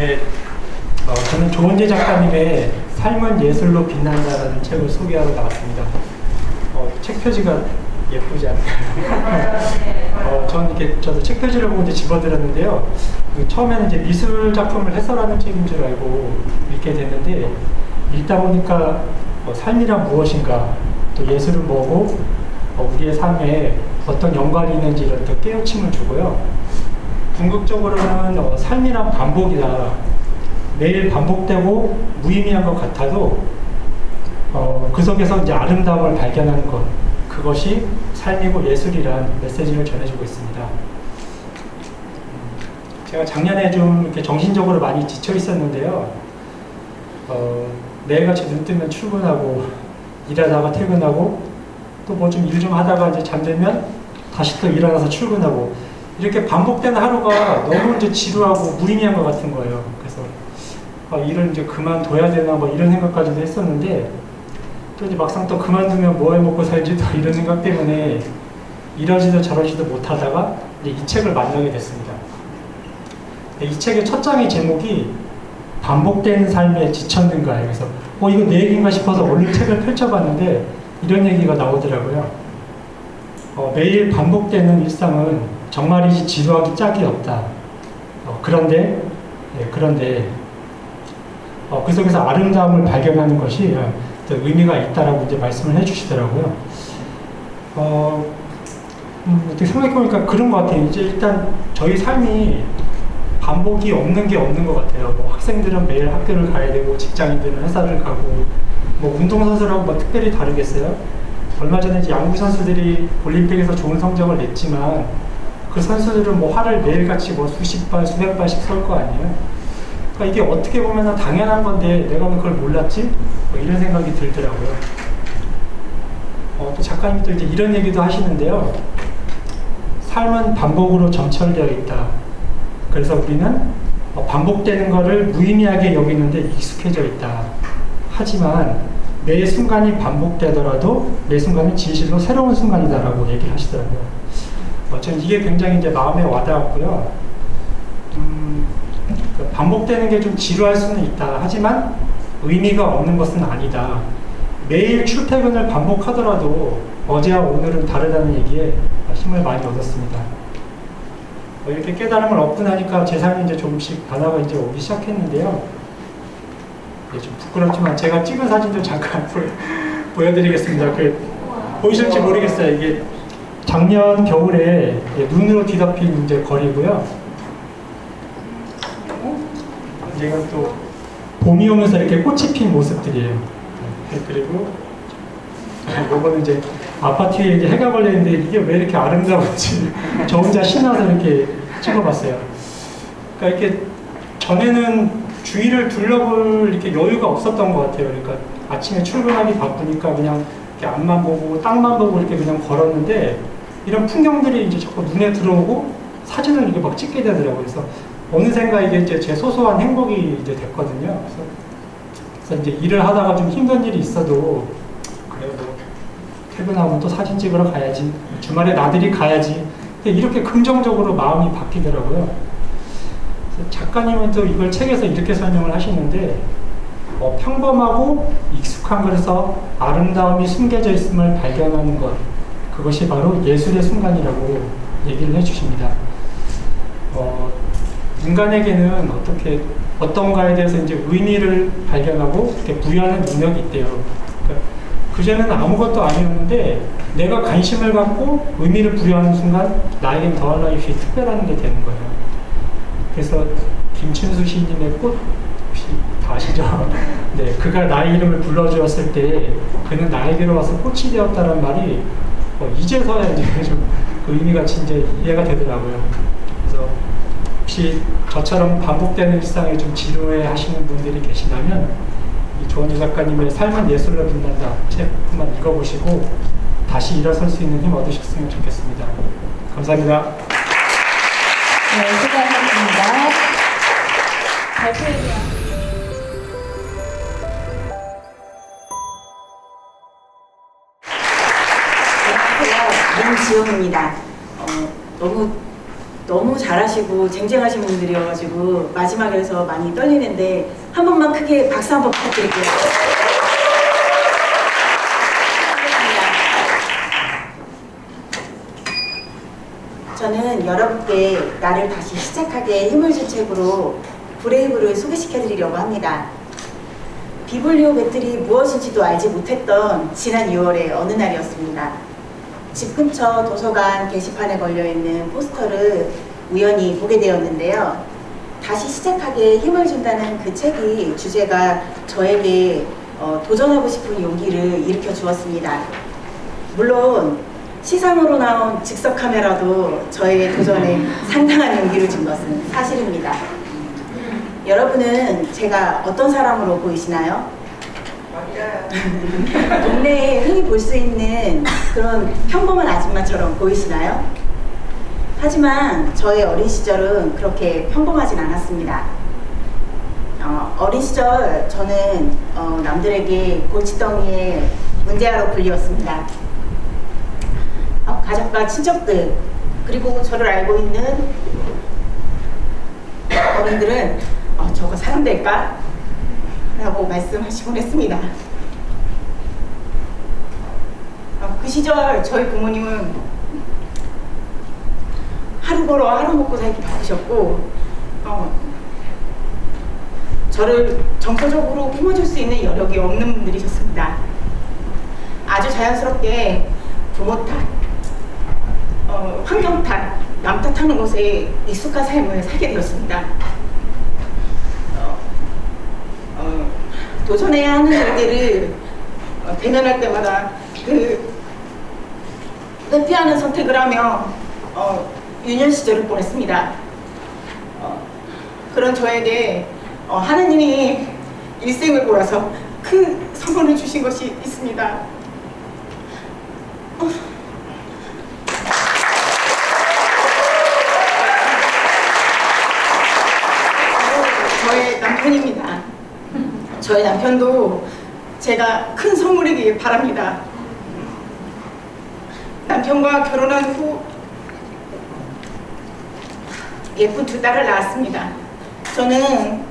네, 저는 조은재 작가님의 삶은 예술로 빛난다라는 책을 소개하러 나왔습니다. 책 표지가 예쁘지 않나요? 저도 책 표지를 보고 이제 집어들었는데요. 처음에는 이제 미술 작품을 해설하는 책인 줄 알고 읽게 됐는데, 읽다 보니까 삶이란 무엇인가, 또 예술은 뭐고, 우리의 삶에 어떤 연관이 있는지 이런 또 깨우침을 주고요. 궁극적으로는 삶이란 반복이다. 매일 반복되고 무의미한 것 같아도 그 속에서 이제 아름다움을 발견하는 것, 그것이 삶이고 예술이란 메시지를 전해주고 있습니다. 제가 작년에 좀 이렇게 정신적으로 많이 지쳐 있었는데요. 매일같이 눈 뜨면 출근하고, 일하다가 퇴근하고, 또 뭐 좀 일 좀 하다가 이제 잠들면 다시 또 일어나서 출근하고, 이렇게 반복되는 하루가 너무 이제 지루하고 무의미한 것 같은 거예요. 그래서 일을 이제 그만둬야 되나 뭐 이런 생각까지도 했었는데, 또 이제 막상 또 그만두면 뭐 해 먹고 살지 또 이런 생각 때문에 이러지도 저러지도 못하다가 이제 이 책을 만나게 됐습니다. 이 책의 첫 장의 제목이 반복되는 삶에 지쳤는가요. 그래서 이거 내 얘기인가 싶어서 얼른 책을 펼쳐봤는데 이런 얘기가 나오더라고요. 매일 반복되는 일상은 정말이지 지루하기 짝이 없다. 그런데 그 속에서 아름다움을 발견하는 것이 의미가 있다라고 이제 말씀을 해주시더라고요. 어떻게 생각해보니까 그런 것 같아요. 이제 일단 저희 삶이 반복이 없는 게 없는 것 같아요. 학생들은 매일 학교를 가야 되고, 직장인들은 회사를 가고, 운동선수라고 뭐 특별히 다르겠어요? 얼마 전에 이제 양궁 선수들이 올림픽에서 좋은 성적을 냈지만, 그 선수들은 화를 매일같이 수십 발, 수백 발씩 쏠 거 아니에요? 그러니까 이게 어떻게 보면 당연한 건데, 내가 왜 그걸 몰랐지? 이런 생각이 들더라고요. 또 작가님이 또 이제 이런 얘기도 하시는데요. 삶은 반복으로 점철되어 있다. 그래서 우리는 반복되는 것을 무의미하게 여기는데 익숙해져 있다. 하지만 매 순간이 반복되더라도 매 순간이 진실로 새로운 순간이다라고 얘기를 하시더라고요. 저는 이게 굉장히 이제 마음에 와닿았고요. 반복되는 게 좀 지루할 수는 있다. 하지만 의미가 없는 것은 아니다. 매일 출퇴근을 반복하더라도 어제와 오늘은 다르다는 얘기에 힘을 많이 얻었습니다. 이렇게 깨달음을 얻고 나니까 제 삶이 이제 조금씩 변화가 이제 오기 시작했는데요. 좀 부끄럽지만 제가 찍은 사진들 잠깐 보여드리겠습니다. 보이실지 모르겠어요. 이게 작년 겨울에 눈으로 뒤덮인 이제 거리고요. 이제가 또 봄이 오면서 이렇게 꽃이 핀 모습들이에요. 그리고 이거는 이제 아파트에 이제 해가 걸려있는데 이게 왜 이렇게 아름다운지 저 혼자 신나서 이렇게 찍어봤어요. 그러니까 이렇게 전에는 주위를 둘러볼 이렇게 여유가 없었던 것 같아요. 그러니까 아침에 출근하기 바쁘니까 그냥 이렇게 앞만 보고 땅만 보고 이렇게 그냥 걸었는데, 이런 풍경들이 이제 자꾸 눈에 들어오고 사진을 이렇게 막 찍게 되더라고요. 그래서 어느샌가 이게 이제 제 소소한 행복이 이제 됐거든요. 그래서 이제 일을 하다가 좀 힘든 일이 있어도 그래요. 퇴근하면 또 사진 찍으러 가야지. 주말에 나들이 가야지. 이렇게 긍정적으로 마음이 바뀌더라고요. 작가님은 또 이걸 책에서 이렇게 설명을 하시는데, 평범하고 익숙한 것에서 아름다움이 숨겨져 있음을 발견하는 것, 그것이 바로 예술의 순간이라고 얘기를 해주십니다. 인간에게는 어떤가에 대해서 이제 의미를 발견하고 이렇게 부여하는 능력이 있대요. 그러니까 그전에는 아무것도 아니었는데 내가 관심을 갖고 의미를 부여하는 순간 나에겐 더한 라이프이 특별한 게 되는 거예요. 그래서 김춘수 시인님의 꽃 혹시 다 아시죠? 네, 그가 나의 이름을 불러주었을 때 그는 나에게로 와서 꽃이 되었다는 말이 이제서야 이제 좀 그 의미가 진짜 이해가 되더라고요. 그래서 혹시 저처럼 반복되는 일상에 좀 지루해 하시는 분들이 계시다면 이 조은재 작가님의 삶은 예술로 빛난다 책 한번 읽어보시고 다시 일어설 수 있는 힘 얻으셨으면 좋겠습니다. 감사합니다. 네, 수고하셨습니다. 발표해주세요. 안녕하세요. 문지영입니다. 너무 너무 잘하시고 쟁쟁하신 분들이어가지고 마지막에서 많이 떨리는데 한 번만 크게 박수 한번 부탁드릴게요. 저는 여러분께 나를 다시 시작하게 힘을 준 책으로 브레이브를 소개시켜드리려고 합니다. 비블리오 배틀이 무엇인지도 알지 못했던 지난 6월의 어느 날이었습니다. 집 근처 도서관 게시판에 걸려있는 포스터를 우연히 보게 되었는데요. 다시 시작하게 힘을 준다는 그 책이 주제가 저에게 도전하고 싶은 용기를 일으켜 주었습니다. 물론 시상으로 나온 즉석 카메라도 저의 도전에 상당한 용기를 준 것은 사실입니다. 여러분은 제가 어떤 사람으로 보이시나요? 동네에 흔히 볼 수 있는 그런 평범한 아줌마처럼 보이시나요? 하지만 저의 어린 시절은 그렇게 평범하진 않았습니다. 어린 시절 저는 남들에게 골칫덩이의 문제아로 불리웠습니다. 가족과 친척들 그리고 저를 알고 있는 어른들은 저거 사람될까? 라고 말씀하시곤 했습니다. 그 시절 저희 부모님은 하루 벌어 하루 먹고 살기 바쁘셨고 저를 정서적으로 품어줄 수 있는 여력이 없는 분들이셨습니다. 아주 자연스럽게 부모 탓, 환경 탓, 남 탓하는 것에 익숙한 삶을 살게 되었습니다. 도전해야 하는 일들을 대면할 때마다 회피하는 선택을 하며 유년 시절을 보냈습니다. 그런 저에게 하나님이 일생을 몰아서 큰 선물을 주신 것이 있습니다. 저의 남편입니다. 저희 남편도 제가 큰 선물이길 바랍니다. 남편과 결혼한 후 예쁜 두 딸을 낳았습니다. 저는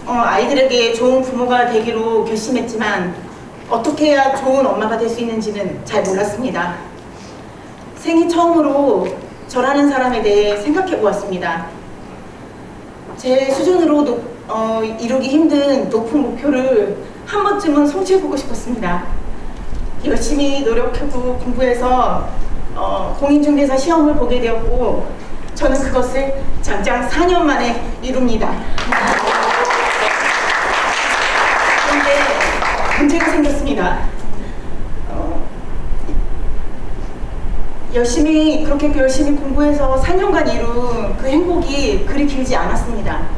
아이들에게 좋은 부모가 되기로 결심했지만 어떻게 해야 좋은 엄마가 될 수 있는지는 잘 몰랐습니다. 생애 처음으로 저라는 사람에 대해 생각해 보았습니다. 제 수준으로 이루기 힘든 높은 목표를 한 번쯤은 성취해보고 싶었습니다. 열심히 노력하고 공부해서 공인중개사 시험을 보게 되었고 저는 그것을 장장 4년 만에 이룹니다. 그런데 문제가 생겼습니다. 그렇게 열심히 공부해서 4년간 이룬 그 행복이 그리 길지 않았습니다.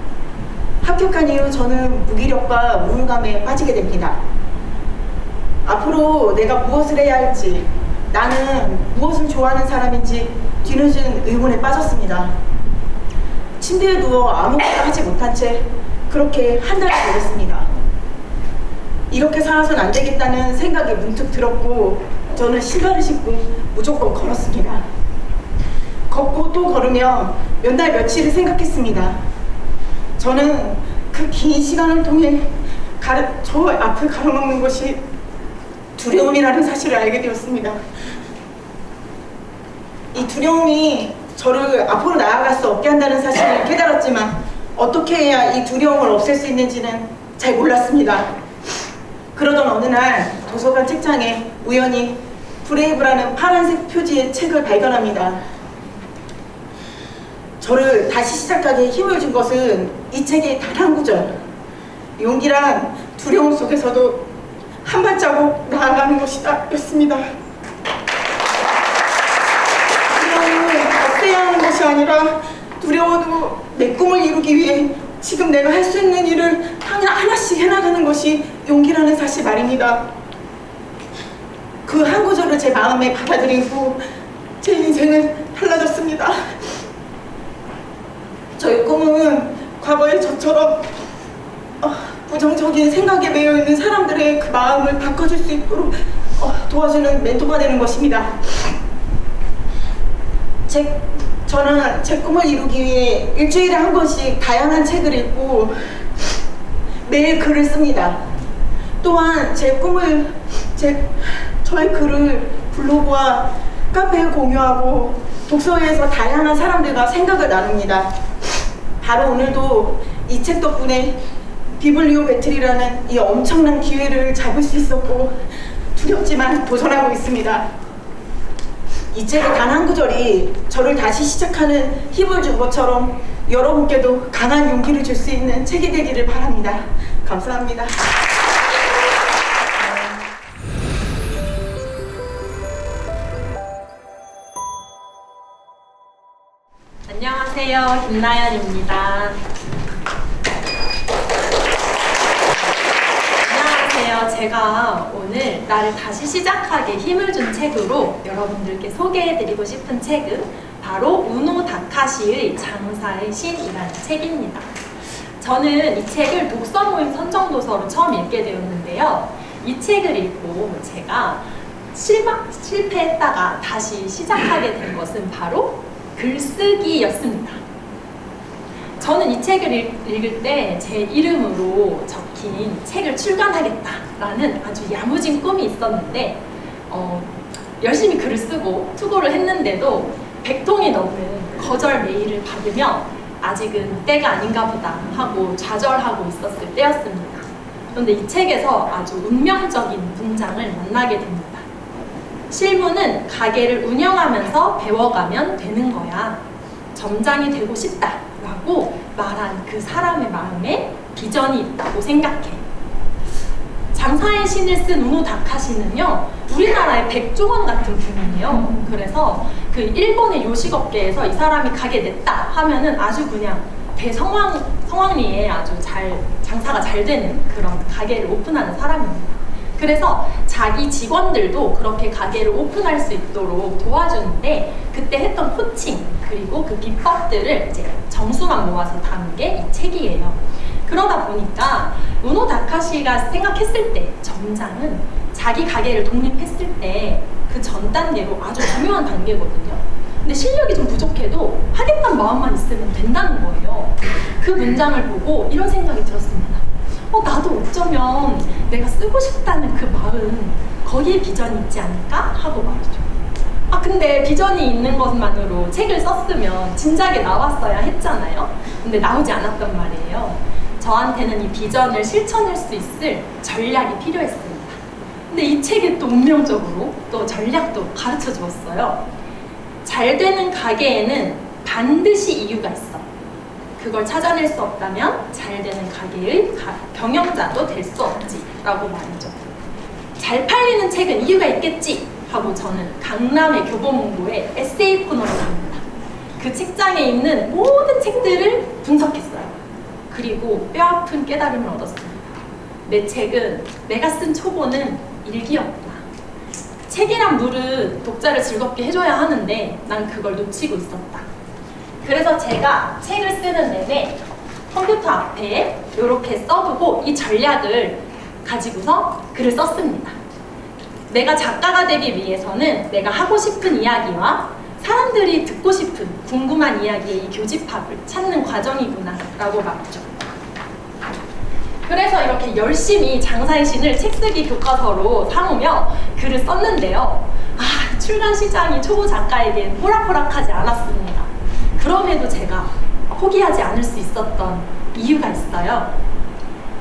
합격한 이후 저는 무기력과 우울감에 빠지게 됩니다. 앞으로 내가 무엇을 해야 할지, 나는 무엇을 좋아하는 사람인지 뒤늦은 의문에 빠졌습니다. 침대에 누워 아무것도 하지 못한 채 그렇게 한 달이 걸렸습니다. 이렇게 살아선 안 되겠다는 생각이 문득 들었고 저는 신발을 신고 무조건 걸었습니다. 걷고 또 걸으며 몇 날 며칠을 생각했습니다. 저는 그 긴 시간을 통해 저 앞을 가로막는 것이 두려움이라는 사실을 알게 되었습니다. 이 두려움이 저를 앞으로 나아갈 수 없게 한다는 사실을 깨달았지만 어떻게 해야 이 두려움을 없앨 수 있는지는 잘 몰랐습니다. 그러던 어느 날 도서관 책장에 우연히 브레이브라는 파란색 표지의 책을 발견합니다. 저를 다시 시작하게 힘을 준 것은 이 책의 단 한 구절, 용기란 두려움 속에서도 한 발자국 나아가는 것이다 였습니다. 두려움은 없애야 하는 것이 아니라 두려워도 내 꿈을 이루기 위해 지금 내가 할 수 있는 일을 하나씩 해나가는 것이 용기라는 사실 말입니다. 그 한 구절을 제 마음에 받아들인 후 제 인생은 달라졌습니다. 저의 꿈은 과거의 저처럼 부정적인 생각에 매여 있는 사람들의 그 마음을 바꿔줄 수 있도록 도와주는 멘토가 되는 것입니다. 저는 제 꿈을 이루기 위해 일주일에 한 번씩 다양한 책을 읽고 매일 글을 씁니다. 또한 저의 글을 블로그와 카페에 공유하고 독서회에서 다양한 사람들과 생각을 나눕니다. 바로 오늘도 이 책 덕분에 비블리오 배틀이라는 이 엄청난 기회를 잡을 수 있었고 두렵지만 도전하고 있습니다. 이 책의 단 한 구절이 저를 다시 시작하는 힘을 준 것처럼 여러분께도 강한 용기를 줄 수 있는 책이 되기를 바랍니다. 감사합니다. 안녕하세요. 김나연입니다. 안녕하세요. 제가 오늘 나를 다시 시작하게 힘을 준 책으로 여러분들께 소개해드리고 싶은 책은 바로 우노 다카시의 장사의 신이라는 책입니다. 저는 이 책을 독서 모임 선정도서로 처음 읽게 되었는데요. 이 책을 읽고 제가 실패했다가 다시 시작하게 된 것은 바로 글쓰기였습니다. 저는 이 책을 읽을 때 제 이름으로 적힌 책을 출간하겠다라는 아주 야무진 꿈이 있었는데 열심히 글을 쓰고 투고를 했는데도 100통이 넘는 거절 메일을 받으며 아직은 때가 아닌가 보다 하고 좌절하고 있었을 때였습니다. 그런데 이 책에서 아주 운명적인 문장을 만나게 됩니다. 실무는 가게를 운영하면서 배워가면 되는 거야. 점장이 되고 싶다 라고 말한 그 사람의 마음에 비전이 있다고 생각해. 장사의 신을 쓴 우노 다카시는요, 우리나라의 백종원 같은 분이에요. 그래서 그 일본의 요식업계에서 이 사람이 가게 냈다 하면은 아주 그냥 대성황리에 아주 장사가 잘 되는 그런 가게를 오픈하는 사람입니다. 그래서 자기 직원들도 그렇게 가게를 오픈할 수 있도록 도와주는데 그때 했던 코칭 그리고 그 비법들을 이제 정수만 모아서 담은 게 이 책이에요. 그러다 보니까 우노 다카시가 생각했을 때 점장은 자기 가게를 독립했을 때 그 전 단계로 아주 중요한 단계거든요. 근데 실력이 좀 부족해도 하겠다는 마음만 있으면 된다는 거예요. 그 문장을 보고 이런 생각이 들었습니다. 나도 어쩌면 내가 쓰고 싶다는 그 마음, 거기에 비전이 있지 않을까? 하고 말이죠. 근데 비전이 있는 것만으로 책을 썼으면 진작에 나왔어야 했잖아요. 근데 나오지 않았단 말이에요. 저한테는 이 비전을 실천할 수 있을 전략이 필요했습니다. 근데 이 책에 또 운명적으로 또 전략도 가르쳐 주었어요. 잘 되는 가게에는 반드시 이유가 있어. 그걸 찾아낼 수 없다면 잘 되는 가게의 경영자도 될 수 없지 라고 말이죠. 잘 팔리는 책은 이유가 있겠지 하고 저는 강남의 교보문고에 에세이 코너를 갑니다. 그 책장에 있는 모든 책들을 분석했어요. 그리고 뼈아픈 깨달음을 얻었습니다. 내 책은 내가 쓴 초고는 일기였구나. 책이란 물은 독자를 즐겁게 해줘야 하는데 난 그걸 놓치고 있었다. 그래서 제가 책을 쓰는 내내 컴퓨터 앞에 이렇게 써두고 이 전략을 가지고서 글을 썼습니다. 내가 작가가 되기 위해서는 내가 하고 싶은 이야기와 사람들이 듣고 싶은 궁금한 이야기의 이 교집합을 찾는 과정이구나 라고 말했죠. 그래서 이렇게 열심히 장사의 신을 책쓰기 교과서로 삼으며 글을 썼는데요. 출간 시장이 초보 작가에겐 호락호락하지 않았습니다. 그럼에도 제가 포기하지 않을 수 있었던 이유가 있어요.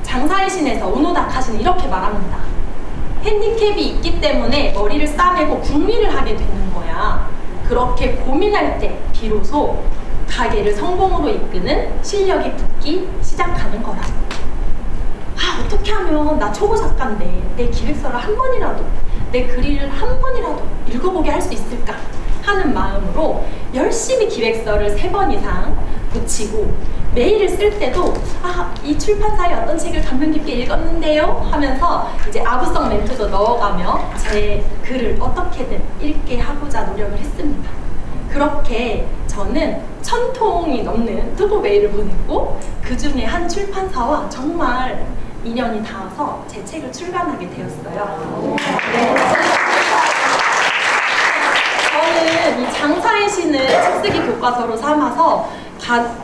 장사의 신에서 우노 다카시는 이렇게 말합니다. 핸디캡이 있기 때문에 머리를 싸매고 궁리를 하게 되는 거야. 그렇게 고민할 때 비로소 가게를 성공으로 이끄는 실력이 붙기 시작하는 거라고. 어떻게 하면 나 초보 작가인데 내 기획서를 한 번이라도, 내 글을 한 번이라도 읽어보게 할 수 있을까 하는 마음으로 열심히 기획서를 3번 이상 붙이고 메일을 쓸 때도 이 출판사의 어떤 책을 감명 깊게 읽었는데요 하면서 이제 아부성 멘트도 넣어가며 제 글을 어떻게든 읽게 하고자 노력을 했습니다. 그렇게 저는 1000통이 넘는 투고 메일을 보냈고 그 중에 한 출판사와 정말 인연이 닿아서 제 책을 출간하게 되었어요. 네. 저는 저는 이 장사의 신을 책쓰기 교과서로 삼아서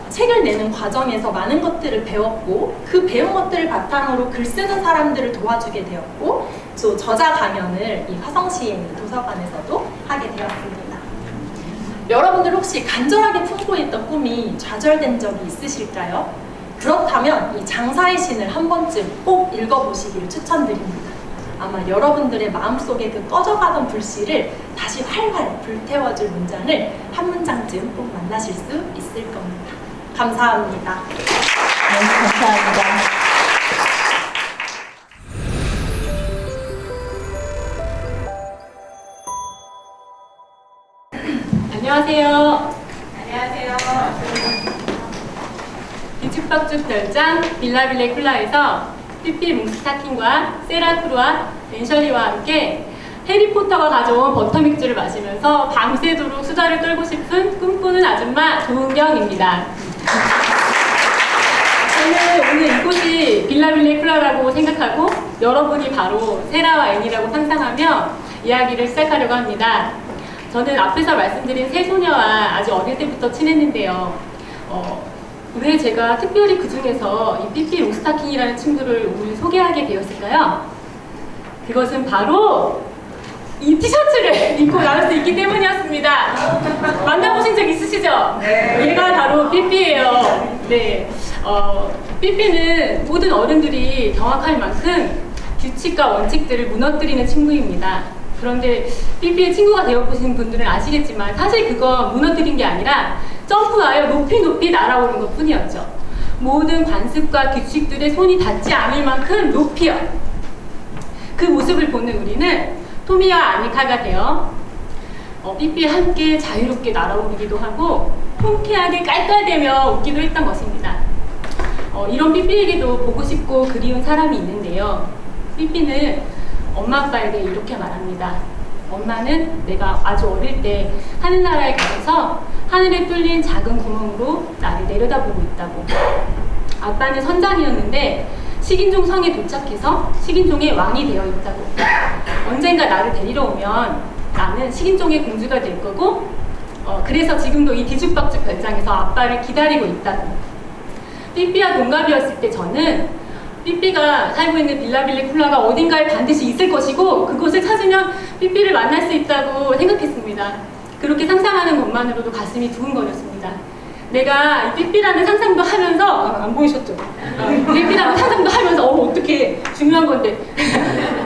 책을 내는 과정에서 많은 것들을 배웠고 그 배운 것들을 바탕으로 글 쓰는 사람들을 도와주게 되었고 또 저자 강연을 이 화성시에 있는 도서관에서도 하게 되었습니다. 여러분들 혹시 간절하게 품고 있던 꿈이 좌절된 적이 있으실까요? 그렇다면 이 장사의 신을 한 번쯤 꼭 읽어보시기를 추천드립니다. 아마 여러분들의 마음속에 그 꺼져가던 불씨를 다시 활활 불태워줄 문장을 한 문장쯤 꼭 만나실 수 있을 겁니다. 감사합니다. 네, 감사합니다. 안녕하세요. 안녕하세요. 뒤죽박죽 별장 빌라빌레쿨라에서 삐삐 뭉스타킹과 세라크루와 앤셜리와 함께 해리포터가 가져온 버터믹주를 마시면서 밤새도록 수다를 떨고 싶은 꿈꾸는 아줌마 조은경입니다. 저는 오늘 이곳이 빌라빌레쿨라라고 생각하고 여러분이 바로 세라와 앤이라고 상상하며 이야기를 시작하려고 합니다. 저는 앞에서 말씀드린 세 소녀와 아주 어릴 때부터 친했는데요. 왜 제가 특별히 그 중에서 이 삐삐 롱스타킹이라는 친구를 오늘 소개하게 되었을까요? 그것은 바로 이 티셔츠를 입고 나올 수 있기 때문이었습니다. 만나보신 적 있으시죠? 네. 얘가 바로 삐삐예요. 네. 삐삐는 모든 어른들이 경악할 만큼 규칙과 원칙들을 무너뜨리는 친구입니다. 그런데 삐삐의 친구가 되어보신 분들은 아시겠지만 사실 그건 무너뜨린 게 아니라 점프하여 높이 높이 날아오는 것 뿐이었죠. 모든 관습과 규칙들에 손이 닿지 않을 만큼 높이요. 그 모습을 보는 우리는 토미와 아니카가 되어 삐삐와 함께 자유롭게 날아오르기도 하고 통쾌하게 깔깔대며 웃기도 했던 것입니다. 이런 삐삐에게도 보고 싶고 그리운 사람이 있는데요. 삐삐는 엄마 아빠에게 이렇게 말합니다. 엄마는 내가 아주 어릴 때 하늘나라에 가서 하늘에 뚫린 작은 구멍으로 나를 내려다보고 있다고. 아빠는 선장이었는데 식인종 성에 도착해서 식인종의 왕이 되어 있다고. 언젠가 나를 데리러 오면 나는 식인종의 공주가 될 거고 그래서 지금도 이 뒤죽박죽 별장에서 아빠를 기다리고 있다고. 삐삐와 동갑이었을 때 저는 삐삐가 살고 있는 빌라빌레쿨라가 어딘가에 반드시 있을 것이고 그곳을 찾으면 삐삐를 만날 수 있다고 생각했습니다. 그렇게 상상하는 것만으로도 가슴이 두근거렸습니다. 내가 이 삐삐라는 상상도 하면서 안 보이셨죠? 삐삐라는 상상도 하면서 어떻게 중요한 건데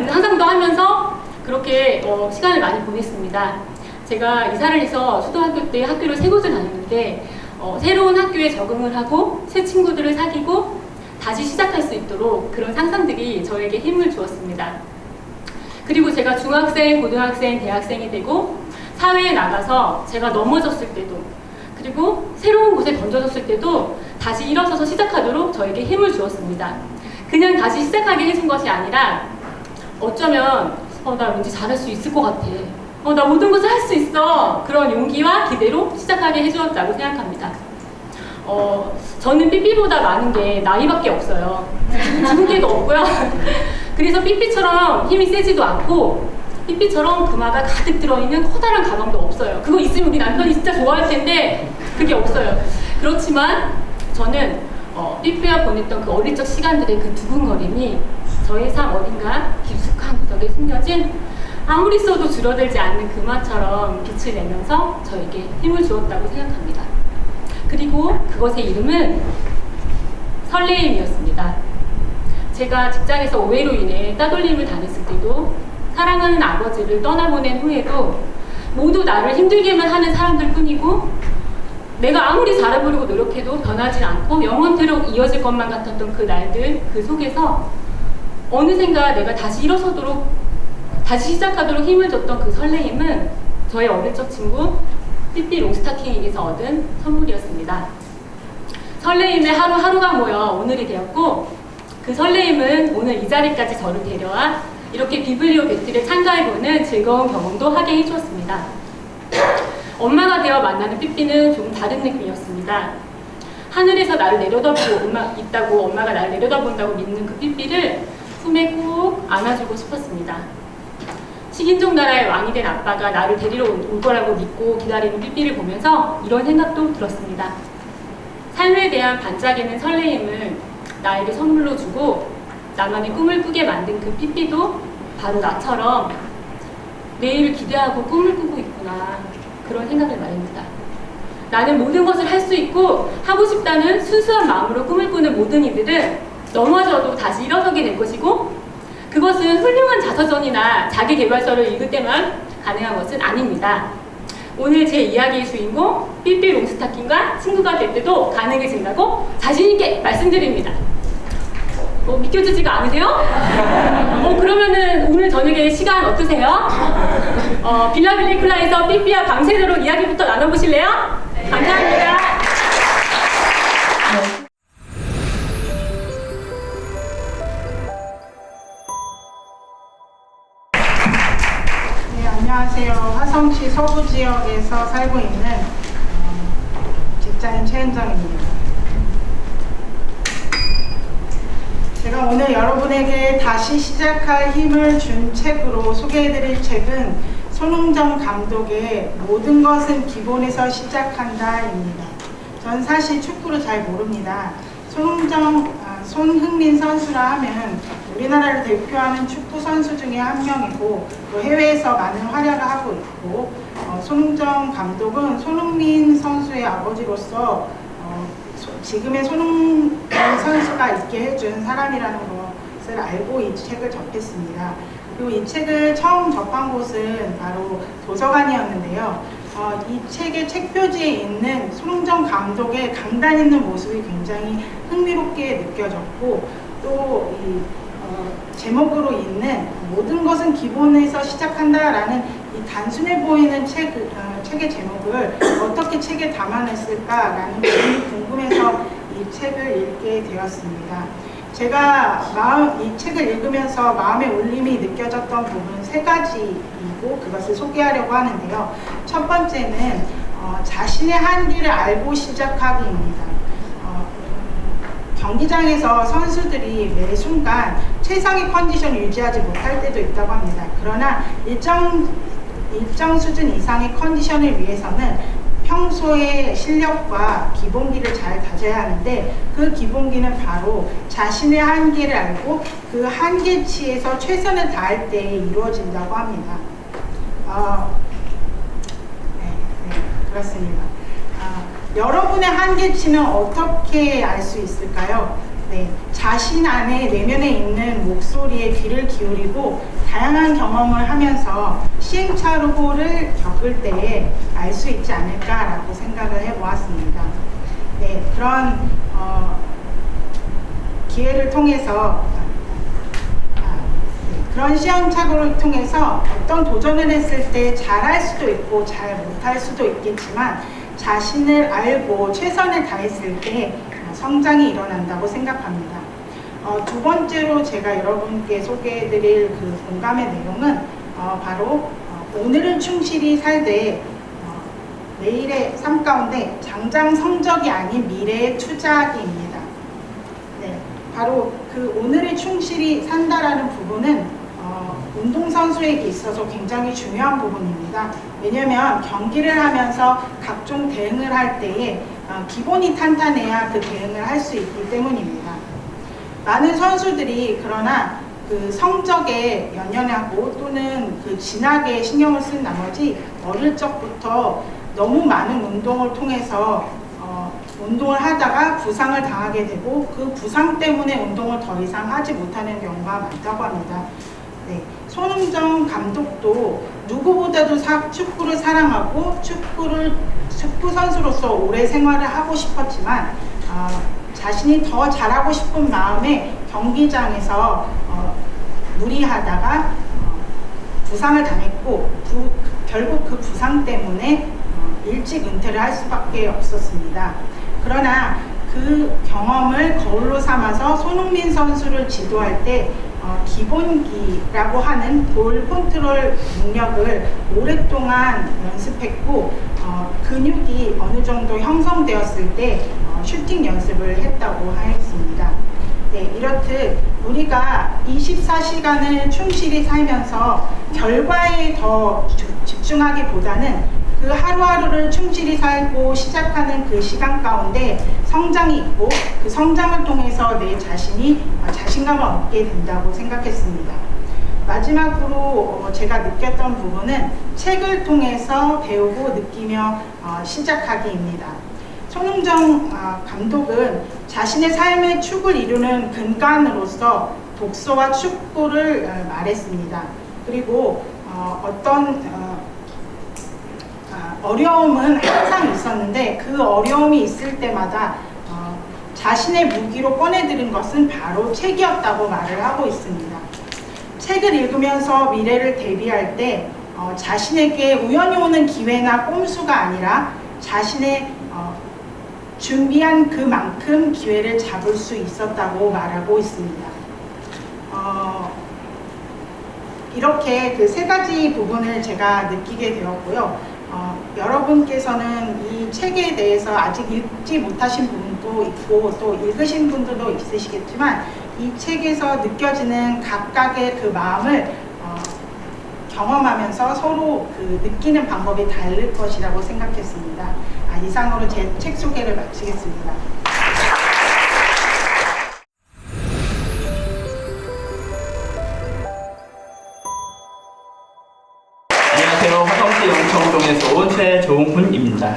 상상도 하면서 그렇게 시간을 많이 보냈습니다. 제가 이사를 해서 초등학교 때 학교를 세 곳을 다녔는데 새로운 학교에 적응을 하고 새 친구들을 사귀고 다시 시작할 수 있도록 그런 상상들이 저에게 힘을 주었습니다. 그리고 제가 중학생, 고등학생, 대학생이 되고 사회에 나가서 제가 넘어졌을 때도 그리고 새로운 곳에 던져졌을 때도 다시 일어서서 시작하도록 저에게 힘을 주었습니다. 그냥 다시 시작하게 해준 것이 아니라 어쩌면 나 왠지 잘할 수 있을 것 같아. 나 모든 것을 할 수 있어. 그런 용기와 기대로 시작하게 해주었다고 생각합니다. 저는 삐삐보다 많은 게 나이밖에 없어요. 죽은 게도 없고요. 그래서 삐삐처럼 힘이 세지도 않고 삐삐처럼 금화가 가득 들어있는 커다란 가방도 없어요. 그거 있으면 우리 남편이 진짜 좋아할 텐데 그게 없어요. 그렇지만 저는 삐삐와 보냈던 그 어릴 적 시간들의 그 두근거림이 저의 삶 어딘가 깊숙한 구석에 숨겨진 아무리 써도 줄어들지 않는 금화처럼 빛을 내면서 저에게 힘을 주었다고 생각합니다. 그리고 그것의 이름은 설레임이었습니다. 제가 직장에서 오해로 인해 따돌림을 당했을 때도 사랑하는 아버지를 떠나보낸 후에도 모두 나를 힘들게만 하는 사람들 뿐이고 내가 아무리 잘해보려고 노력해도 변하지 않고 영원토록 이어질 것만 같았던 그 날들 그 속에서 어느샌가 내가 다시 일어서도록 다시 시작하도록 힘을 줬던 그 설레임은 저의 어릴 적 친구 삐삐 롱스타킹에게서 얻은 선물이었습니다. 설레임의 하루하루가 모여 오늘이 되었고 그 설레임은 오늘 이 자리까지 저를 데려와 이렇게 비블리오 배틀에 참가해보는 즐거운 경험도 하게 해주었습니다. 엄마가 되어 만나는 삐삐는 조금 다른 느낌이었습니다. 하늘에서 나를 내려다보고 있다고 엄마가 나를 내려다본다고 믿는 그 삐삐를 품에 꼭 안아주고 싶었습니다. 식인종 나라의 왕이 된 아빠가 나를 데리러 올 거라고 믿고 기다리는 삐삐를 보면서 이런 생각도 들었습니다. 삶에 대한 반짝이는 설레임을 나에게 선물로 주고 나만의 꿈을 꾸게 만든 그 삐삐도 바로 나처럼 내일을 기대하고 꿈을 꾸고 있구나, 그런 생각을 말입니다. 나는 모든 것을 할 수 있고 하고 싶다는 순수한 마음으로 꿈을 꾸는 모든 이들은 넘어져도 다시 일어서게 될 것이고, 그것은 훌륭한 자서전이나 자기계발서를 읽을 때만 가능한 것은 아닙니다. 오늘 제 이야기의 주인공 삐삐 롱스타킹과 친구가 될 때도 가능해진다고 자신있게 말씀드립니다. 믿겨지지가 않으세요? 그러면은 오늘 저녁에 시간 어떠세요? 빌라빌리클라에서 삐삐와 밤새도록 이야기부터 나눠보실래요? 감사합니다. 네, 안녕하세요. 화성시 서부 지역에서 살고 있는 직장인 최은정입니다. 제가 오늘 여러분에게 다시 시작할 힘을 준 책으로 소개해드릴 책은 손흥정 감독의 모든 것은 기본에서 시작한다입니다. 전 사실 축구를 잘 모릅니다. 손흥민 선수라 하면 우리나라를 대표하는 축구 선수 중에 한 명이고 또 해외에서 많은 활약을 하고 있고, 손흥정 감독은 손흥민 선수의 아버지로서 지금의 손흥민 선수가 있게 해준 사람이라는 것을 알고 이 책을 접했습니다. 그리고 이 책을 처음 접한 곳은 바로 도서관이었는데요. 이 책의 책표지에 있는 손흥정 감독의 강단 있는 모습이 굉장히 흥미롭게 느껴졌고, 또 이 제목으로 있는 모든 것은 기본에서 시작한다라는 이 단순해 보이는 책의 제목을 어떻게 책에 담아냈을까라는 부분이 궁금해서 이 책을 읽게 되었습니다. 제가 이 책을 읽으면서 마음의 울림이 느껴졌던 부분은 세 가지이고 그것을 소개하려고 하는데요. 첫 번째는 자신의 한계를 알고 시작하기입니다. 경기장에서 선수들이 매 순간 최상의 컨디션을 유지하지 못할 때도 있다고 합니다. 그러나 일정 수준 이상의 컨디션을 위해서는 평소의 실력과 기본기를 잘 다져야 하는데, 그 기본기는 바로 자신의 한계를 알고 그 한계치에서 최선을 다할 때 이루어진다고 합니다. 그렇습니다. 여러분의 한계치는 어떻게 알 수 있을까요? 자신 안에 내면에 있는 목소리에 귀를 기울이고 다양한 경험을 하면서 시행착오를 겪을 때에 알 수 있지 않을까라고 생각을 해보았습니다. 그런 기회를 통해서 그런 시행착오를 통해서 어떤 도전을 했을 때 잘할 수도 있고 잘 못할 수도 있겠지만 자신을 알고 최선을 다했을 때 성장이 일어난다고 생각합니다. 두 번째로 제가 여러분께 소개해드릴 그 공감의 내용은 바로 오늘은 충실히 살되 내일의 삶 가운데 당장 성적이 아닌 미래에 투자하기입니다. 바로 그 오늘의 충실히 산다라는 부분은 운동선수에게 있어서 굉장히 중요한 부분입니다. 왜냐하면 경기를 하면서 각종 대응을 할 때에 기본이 탄탄해야 그 대응을 할 수 있기 때문입니다. 많은 선수들이 그러나 그 성적에 연연하고 또는 그 진하게 신경을 쓴 나머지 어릴 적부터 너무 많은 운동을 통해서 운동을 하다가 부상을 당하게 되고 그 부상 때문에 운동을 더 이상 하지 못하는 경우가 많다고 합니다. 손흥정 감독도 누구보다도 축구를 사랑하고 축구 선수로서 오래 생활을 하고 싶었지만 자신이 더 잘하고 싶은 마음에 경기장에서 무리하다가 부상을 당했고 결국 그 부상 때문에 일찍 은퇴를 할 수밖에 없었습니다. 그러나 그 경험을 거울로 삼아서 손흥민 선수를 지도할 때 기본기라고 하는 볼 컨트롤 능력을 오랫동안 연습했고 근육이 어느 정도 형성되었을 때 슈팅 연습을 했다고 하였습니다. 이렇듯 우리가 24시간을 충실히 살면서 결과에 더 집중하기보다는 그 하루하루를 충실히 살고 시작하는 그 시간 가운데 성장이 있고 그 성장을 통해서 내 자신이 자신감을 얻게 된다고 생각했습니다. 마지막으로 제가 느꼈던 부분은 책을 통해서 배우고 느끼며 시작하기입니다. 손흥정 감독은 자신의 삶의 축을 이루는 근간으로서 독서와 축구를 말했습니다. 그리고 어떤 어려움은 항상 있었는데 그 어려움이 있을 때마다 자신의 무기로 꺼내들은 것은 바로 책이었다고 말을 하고 있습니다. 책을 읽으면서 미래를 대비할 때 자신에게 우연히 오는 기회나 꼼수가 아니라 자신의 준비한 그만큼 기회를 잡을 수 있었다고 말하고 있습니다. 이렇게 그 세 가지 부분을 제가 느끼게 되었고요. 여러분께서는 이 책에 대해서 아직 읽지 못하신 부분도 있고 또 읽으신 분들도 있으시겠지만 이 책에서 느껴지는 각각의 그 마음을 경험하면서 서로 그 느끼는 방법이 다를 것이라고 생각했습니다. 이상으로 제 책 소개를 마치겠습니다. 안녕하세요. 화성시 영천동에서 온 최종훈입니다.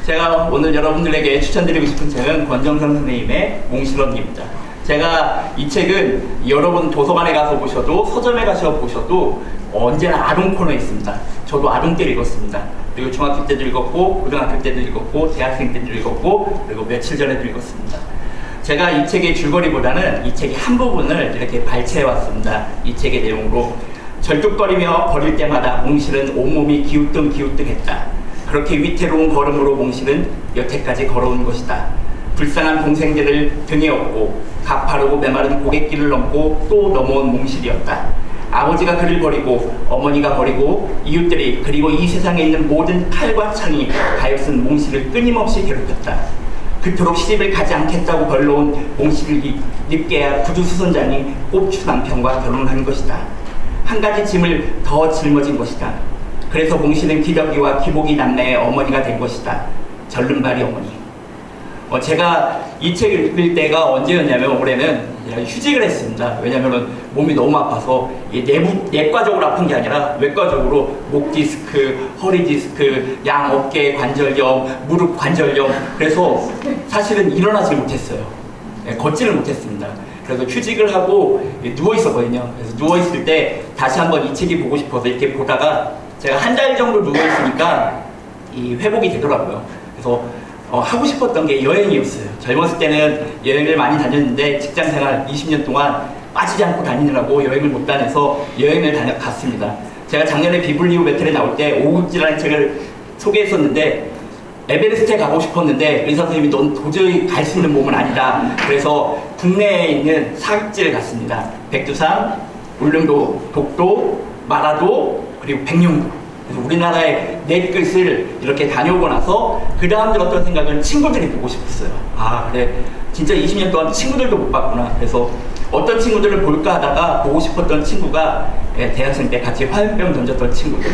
제가 오늘 여러분들에게 추천드리고 싶은 책은 권정선 선생님의 몽실언입니다. 제가 이 책은 여러분 도서관에 가서 보셔도 서점에 가서 보셔도 언제나 아동 코너에 있습니다. 저도 아동 때 읽었습니다. 그리고 중학교 때도 읽었고 고등학교 때도 읽었고 대학생 때도 읽었고 그리고 며칠 전에도 읽었습니다. 제가 이 책의 줄거리보다는 이 책의 한 부분을 이렇게 발췌해 왔습니다. 이 책의 내용으로 절뚝거리며 걸을 때마다 몽실은 온몸이 기우뚱기우뚱했다. 그렇게 위태로운 걸음으로 몽실은 여태까지 걸어온 것이다. 불쌍한 동생들을 등에 업고 가파르고 메마른 고갯길을 넘고 또 넘어온 몽실이었다. 아버지가 그를 버리고 어머니가 버리고 이웃들이 그리고 이 세상에 있는 모든 칼과 창이 가엾은 몽실을 끊임없이 괴롭혔다. 그토록 시집을 가지 않겠다고 벌러온 몽실을 립게야 구두수선장이 꼽추 남편과 결혼한 것이다. 한 가지 짐을 더 짊어진 것이다. 그래서 몽실은 기덕이와 기복이 남매의 어머니가 된 것이다. 절름발이 어머니. 제가 이 책을 읽을 때가 언제였냐면 올해는 휴직을 했습니다. 왜냐면 몸이 너무 아파서 내과적으로 아픈 게 아니라 외과적으로 목 디스크, 허리 디스크, 양 어깨 관절염, 무릎 관절염. 그래서 사실은 일어나지 못했어요. 걷지를 못했습니다. 그래서 휴직을 하고 누워 있었거든요. 그래서 누워 있을 때 다시 한번 이 책이 보고 싶어서 이렇게 보다가 제가 한 달 정도 누워 있으니까 이 회복이 되더라고요. 그래서 하고 싶었던 게 여행이었어요. 젊었을 때는 여행을 많이 다녔는데 직장생활 20년 동안 빠지지 않고 다니느라고 여행을 못 다녀서 여행을 갔습니다. 제가 작년에 비블리오 배틀에 나올 때 5급지라는 책을 소개했었는데 에베레스트에 가고 싶었는데 의사 선생님이 넌 도저히 갈 수 있는 몸은 아니다. 그래서 국내에 있는 4급지를 갔습니다. 백두산, 울릉도, 독도, 마라도, 그리고 백령도. 그래서 우리나라의 넷끝을 이렇게 다녀오고 나서 그 다음 들었던 생각은 친구들이 보고 싶었어요. 아 그래 진짜 20년 동안 친구들도 못 봤구나. 그래서 어떤 친구들을 볼까 하다가 보고 싶었던 친구가 대학생 때 같이 화염병 던졌던 친구들.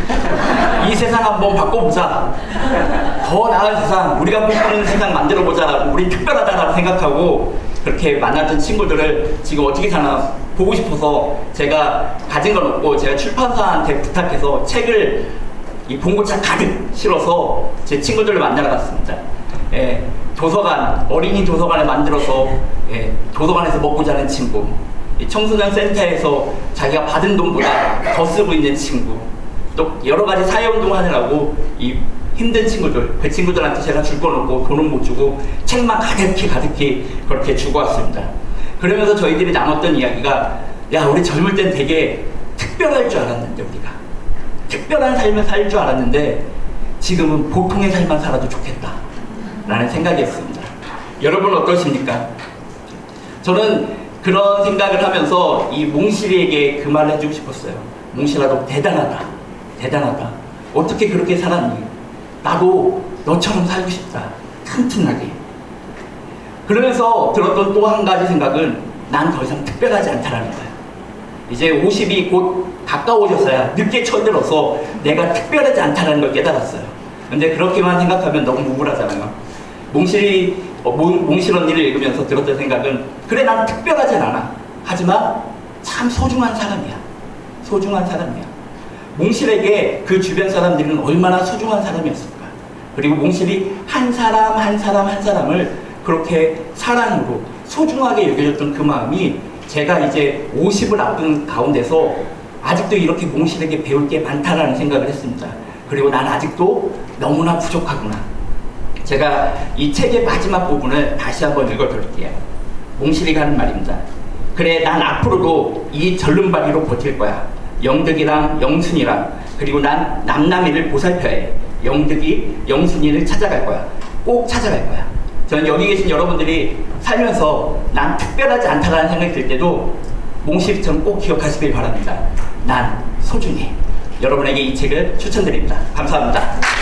이 세상 한번 바꿔보자. 더 나은 세상, 우리가 꿈꾸는 세상 만들어보자라고, 우리 특별하다라고 생각하고 그렇게 만났던 친구들을 지금 어떻게 사나 보고 싶어서 제가 가진 건 없고 제가 출판사한테 부탁해서 책을 이 봉고차 가득 실어서 제 친구들을 만나러 갔습니다. 도서관, 어린이 도서관을 만들어서 도서관에서 먹고 자는 친구, 청소년 센터에서 자기가 받은 돈보다 더 쓰고 있는 친구, 또 여러 가지 사회운동 하느라고 이 힘든 친구들, 그 친구들한테 제가 줄 건 없고 돈은 못 주고 책만 가득히 그렇게 주고 왔습니다. 그러면서 저희들이 나눴던 이야기가 야 우리 젊을 땐 되게 특별할 줄 알았는데 우리가 특별한 삶을 살 줄 알았는데 지금은 보통의 삶만 살아도 좋겠다 라는 생각이었습니다. 여러분 어떠십니까? 저는 그런 생각을 하면서 이 몽실이에게 그 말을 해주고 싶었어요. 몽실아 너 대단하다. 어떻게 그렇게 살았니? 나도 너처럼 살고 싶다. 튼튼하게. 그러면서 들었던 또 한 가지 생각은 난 더 이상 특별하지 않다라는 거예요. 이제 50이 곧 가까워져서야 늦게 쳐들어서 내가 특별하지 않다는 걸 깨달았어요. 근데 그렇게만 생각하면 너무 우울하잖아요. 몽실 언니를 읽으면서 들었던 생각은 그래 난 특별하진 않아. 하지만 참 소중한 사람이야. 소중한 사람이야. 몽실에게 그 주변 사람들은 얼마나 소중한 사람이었을까. 그리고 몽실이 한 사람 한 사람을 그렇게 사랑으로 소중하게 여겨줬던 그 마음이 제가 이제 50을 앞둔 가운데서 아직도 이렇게 몽실에게 배울 게 많다라는 생각을 했습니다. 그리고 난 아직도 너무나 부족하구나. 제가 이 책의 마지막 부분을 다시 한번 읽어드릴게요. 몽실이 가는 말입니다. 그래 난 앞으로도 이 절름발이로 버틸 거야. 영득이랑 영순이랑 그리고 난 남남이를 보살펴야 해. 영득이 영순이를 찾아갈 거야. 꼭 찾아갈 거야. 저는 여기 계신 여러분들이 살면서 난 특별하지 않다라는 생각이 들 때도 몽실이처럼 꼭 기억하시길 바랍니다. 난 소중해. 여러분에게 이 책을 추천드립니다. 감사합니다.